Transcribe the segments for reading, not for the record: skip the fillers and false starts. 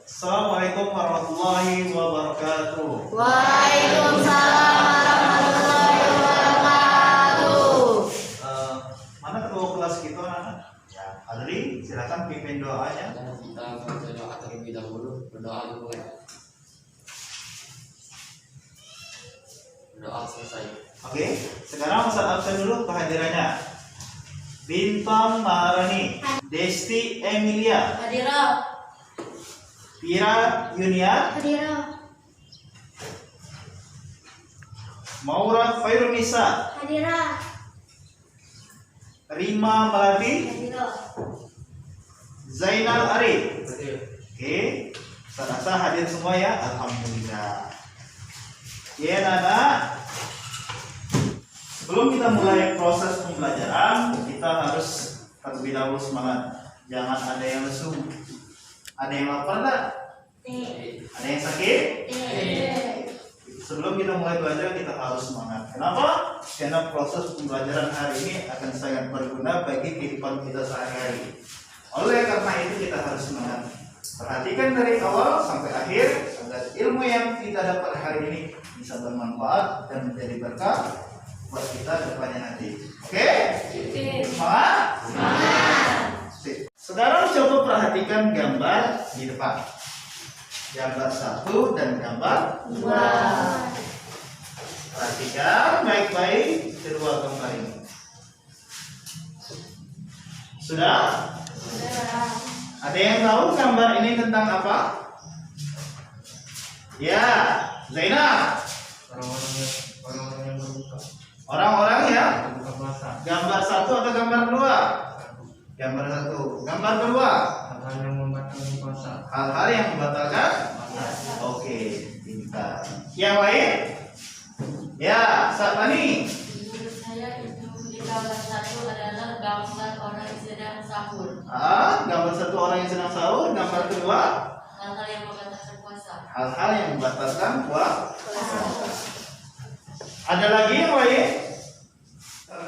Assalamualaikum warahmatullahi wabarakatuh. Waalaikumsalam warahmatullahi wabarakatuh. Mana ketua kelas kita anak? Ya, Adri, silakan pimpin doanya. Kita berdoa terlebih dahulu, berdoa dulu ya. Berdoa selesai. Oke, sekarang Ustaz absen dulu kehadirannya. Bintang Maharani, Desti Emilia, Hadirah. Pira Yunia, Hadirah. Maura Fairunisa, Hadirah. Rima Melati, Hadirah. Zainal Arif. Hadir. Oke, saya rasa hadir semua ya. Alhamdulillah. Ya, Nana. Sebelum kita mulai proses pembelajaran, kita harus terlebih dahulu semangat. Jangan ada yang lesu. Ada yang lapar enggak? Ada yang sakit? Sebelum kita mulai belajar, kita harus semangat. Kenapa? Karena proses pembelajaran hari ini akan sangat berguna bagi kehidupan kita sehari-hari. Oleh karena itu kita harus semangat. Perhatikan dari awal sampai akhir agar ilmu yang kita dapat hari ini bisa bermanfaat dan menjadi berkah buat kita depannya nanti. Oke? Semangat? Sip. Sekarang coba perhatikan gambar di depan. Gambar 1 dan gambar 2. Perhatikan baik-baik kedua gambar ini. Sudah? Ada yang tahu gambar ini tentang apa? Ya, Zainab. Orang-orang yang berbuka. Orang-orang ya. Berbuka puasa. Gambar 1 atau gambar 2? Gambar 1. Gambar kedua. Hal yang membatalkan puasa. Hal-hal yang membatalkan. Oke, pintar. Yang lain? Ya, Satani. Menurut saya itu di gambar 1 adalah gambar orang yang sedang sahur. Gambar 1 orang yang sedang sahur. Gambar kedua, Hal-hal yang membatalkan puasa. hal-hal yang membatalkan puasa. Ada lagi yang lain?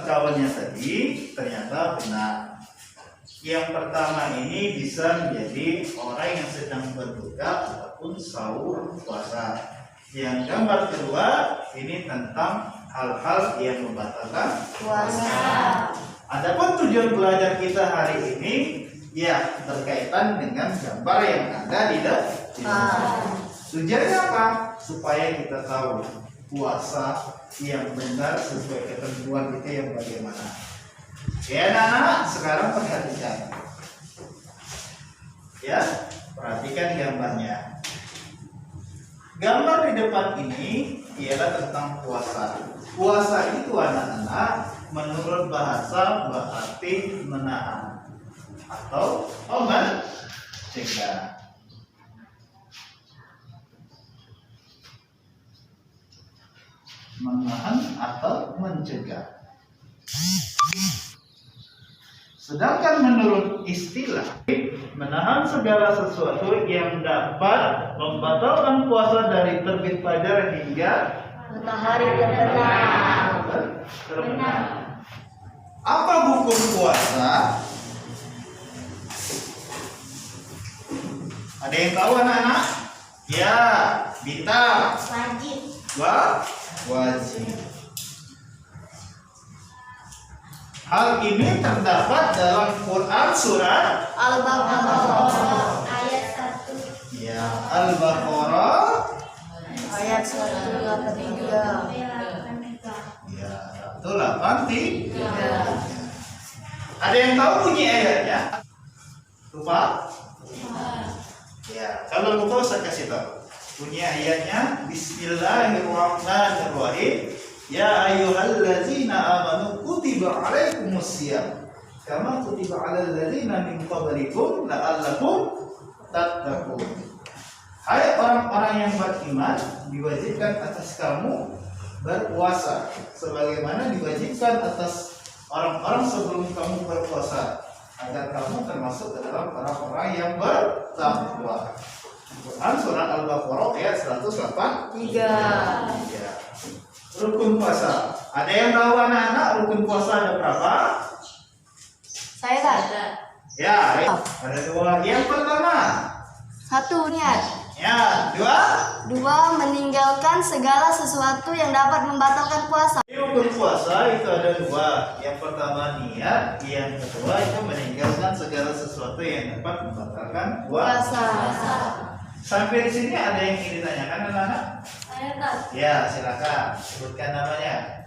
Kawannya tadi ternyata benar. Yang pertama ini bisa menjadi orang yang sedang berbuka ataupun sahur puasa. Yang gambar kedua ini tentang hal-hal yang membatalkan Puasa. Adapun tujuan belajar kita hari ini ya berkaitan dengan gambar yang ada di depan. Tujuannya apa? Supaya kita tahu puasa yang benar sesuai ketentuan kita yang bagaimana. Ya, anak-anak, sekarang perhatikan. Ya, perhatikan gambarnya. Gambar di depan ini ialah tentang puasa. Puasa itu anak-anak menurut bahasa berarti menahan atau mencegah. Menahan atau mencegah. Sedangkan menurut istilah, menahan segala sesuatu yang dapat membatalkan puasa dari terbit fajar hingga Matahari terbenam. terbenam. Apa hukum puasa? Ada yang tahu anak-anak? Ya, bintang. Wajib. Wajib. Hal ini terdapat dalam Quran surat Al-Baqarah ayat 1. ya Al-Baqarah Ayat 183. ya 183. Ada yang tahu bunyi ayatnya? Lupa? Ya, kalau lupa saya kasih tahu. Bunyi ayatnya Bismillahirrahmanirrahim. Ya ayyuhallazina amanu kutiba alaikumusiyam kama kutiba alal ladzina min qablikum la'allakum tattaqun. Hai orang-orang yang beriman, diwajibkan atas kamu berpuasa sebagaimana diwajibkan atas orang-orang sebelum kamu berpuasa agar kamu termasuk ke dalam orang-orang yang bertakwa. Quran surat Al-Baqarah ayat 183. Rukun puasa. Ada yang tahu anak-anak rukun puasa ada berapa? Saya Kak. Ya, ada dua. Yang pertama, 1 niat. ya, dua. 2 meninggalkan segala sesuatu yang dapat membatalkan puasa. Ini berpuasa itu ada dua. Yang pertama niat, yang kedua itu meninggalkan segala sesuatu yang dapat membatalkan puasa. Sampai di sini ada yang ingin ditanyakan, anak-anak? Saya Kak. Ya, silakan sebutkan namanya.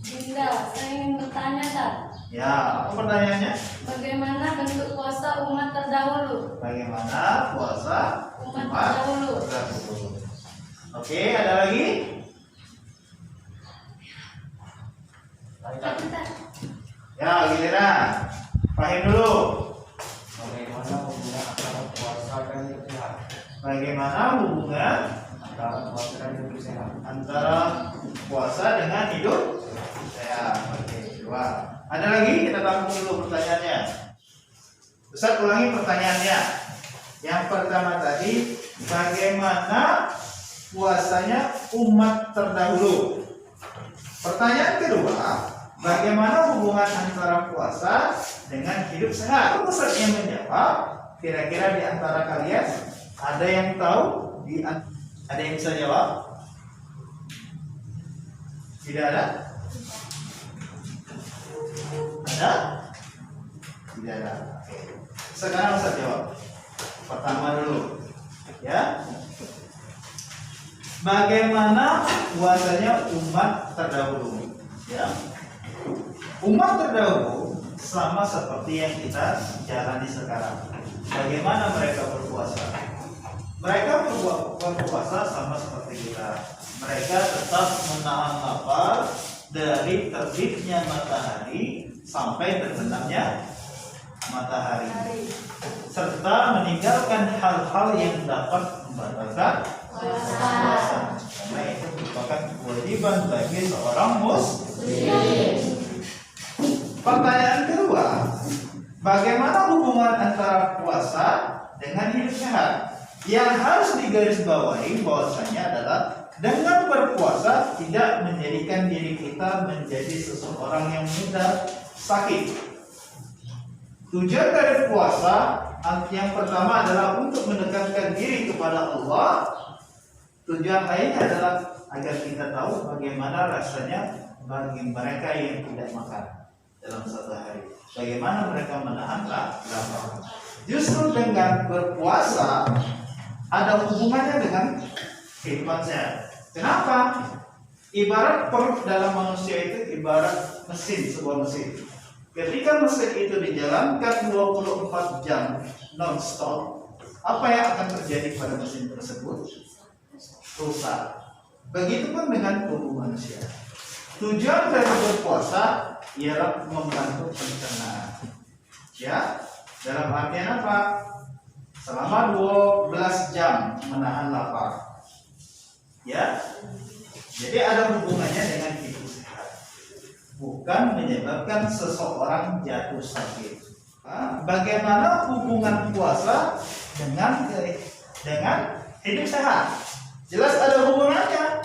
Dinda, saya ingin bertanya Kak. Ya, apa pertanyaannya? Bagaimana bentuk puasa umat terdahulu? Bagaimana puasa Umat terdahulu. terdahulu? Oke, ada lagi? Ya, giliran. Paham dulu. Bagaimana hubungan antara puasa dan hidup sehat? Bagaimana hubungan Antara puasa dan hidup sehat. antara puasa dengan hidup sehat? Oke, dua. Ada lagi? Kita tampung dulu pertanyaannya. Ustaz ulangi pertanyaannya. Yang pertama tadi, bagaimana puasanya umat terdahulu? Pertanyaan kedua, bagaimana hubungan antara puasa dengan hidup sehat? Ustaz yang menjawab, kira-kira di antara kalian ada yang tahu? Ada yang bisa jawab? Tidak ada? Ada? Tidak ada. Oke. Sekarang Ustaz jawab. Pertama dulu, ya. Bagaimana puasanya umat terdahulu? Ya. Umat terdahulu sama seperti yang kita jalani sekarang. Bagaimana mereka berpuasa? Mereka berpuasa sama seperti kita. Mereka tetap menahan lapar dari terbitnya matahari sampai terbenamnya matahari, serta meninggalkan hal-hal yang dapat membatalkan puasa. Karena itu merupakan kewajiban bagi seorang muslim. Pertanyaan kedua, bagaimana hubungan antara puasa dengan hidup sehat? Yang harus digarisbawahi bahwasanya adalah dengan berpuasa tidak menjadikan diri kita menjadi seseorang yang mudah sakit. Tujuan dari puasa yang pertama adalah untuk mendekatkan diri kepada Allah. Tujuan lainnya adalah agar kita tahu bagaimana rasanya bagi mereka yang tidak makan dalam satu hari. Bagaimana mereka menahan lapar. Justru dengan berpuasa ada hubungannya dengan kehidupan sehat. Kenapa? Ibarat perut dalam manusia itu ibarat mesin, sebuah mesin. Ketika mesin itu dijalankan 24 jam non-stop, apa yang akan terjadi pada mesin tersebut? Rusak. Begitupun dengan tubuh manusia. Tujuan dari berpuasa ialah membantu pencernaan. Ya, dalam artian apa? Selama 12 jam menahan lapar. Ya. Jadi ada hubungannya dengan hidup sehat. Bukan menyebabkan seseorang jatuh sakit. Bagaimana hubungan puasa dengan hidup sehat? Jelas ada hubungannya.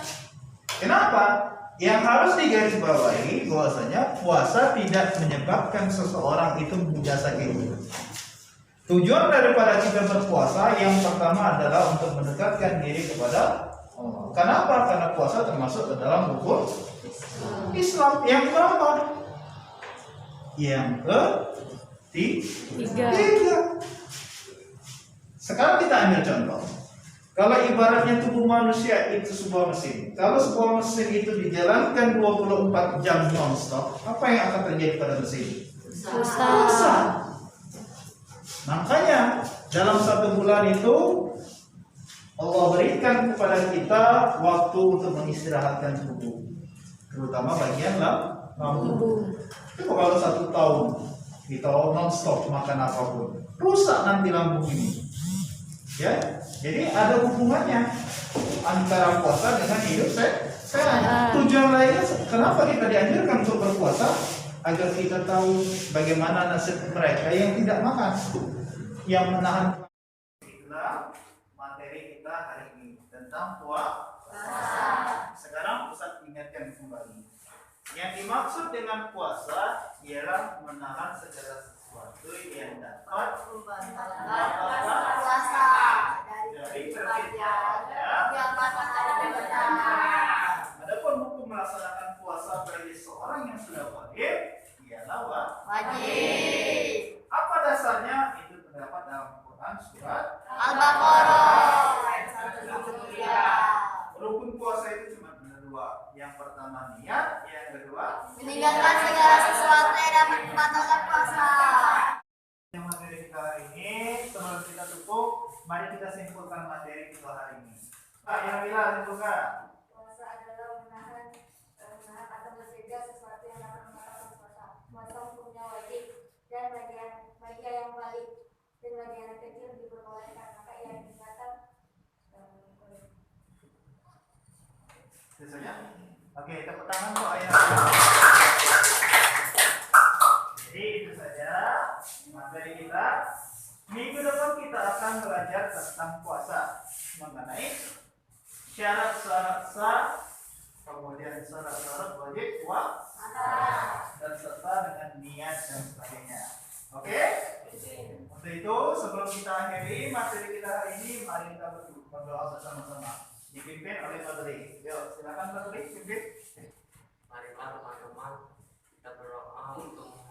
Kenapa? Yang harus digarisbawahi bahwasanya puasa tidak menyebabkan seseorang itu mudah sakit. Tujuan daripada kita berpuasa yang pertama adalah untuk mendekatkan diri kepada Allah. Kenapa? Karena puasa termasuk ke dalam rukun Islam. Yang berapa? Yang ketiga. Sekarang kita ambil contoh. Kalau ibaratnya tubuh manusia itu sebuah mesin. Kalau sebuah mesin itu dijalankan 24 jam non-stop, apa yang akan terjadi pada mesin? Rusak. Makanya dalam satu bulan itu Allah berikan kepada kita waktu untuk mengistirahatkan tubuh, terutama bagian lambung. Coba kalau 1 tahun kita non-stop makan apapun, rusak nanti lambung ini. Ya, jadi ada hubungannya antara puasa dengan hidup sehat. Tujuan lainnya, kenapa kita dianjurkan untuk berpuasa? Agar kita tahu bagaimana nasib mereka yang tidak makan, yang menahan. Itulah materi kita hari ini tentang puasa. Sekarang Ustaz ingatkan kembali. Yang dimaksud dengan puasa ialah menahan segala itu yang dapat puasa dari pekerjaannya. Adapun hukum melaksanakan puasa bagi seorang yang sudah wajib ialah wajib. apa dasarnya? Itu terdapat dalam Quran surat Al-Baqarah. rukun puasa itu cuma ada dua. Yang pertama niat, yang kedua Meninggalkan segala sesuatu yang dapat membatalkan puasa. yang materi kita hari ini. Sebelum kita tutup, mari kita simpulkan materi kita hari ini. Kak, yang bilang simpulkan. Puasa adalah menahan atau mencegah sesuatu yang dapat membatalkan puasa. Puasa hukumnya wajib dan bagi yang balik dan bagi anak kecil diperbolehkan, maka yang tinggalkan Sisanya? Oke, tepuk tangan kok ayah. Jadi itu saja materi kita. Minggu depan kita akan belajar tentang puasa, mengenai syarat-syarat sah, kemudian syarat-syarat wajib puasa, dan serta dengan niat dan sebagainya. Oke? Untuk itu sebelum kita akhiri materi kita hari ini, mari kita berdoa bersama-sama. Dipimpin oleh Pak Dri. Yuk, silakan Pak Dri, pimpin. Marilah teman-teman kita berdoa untuk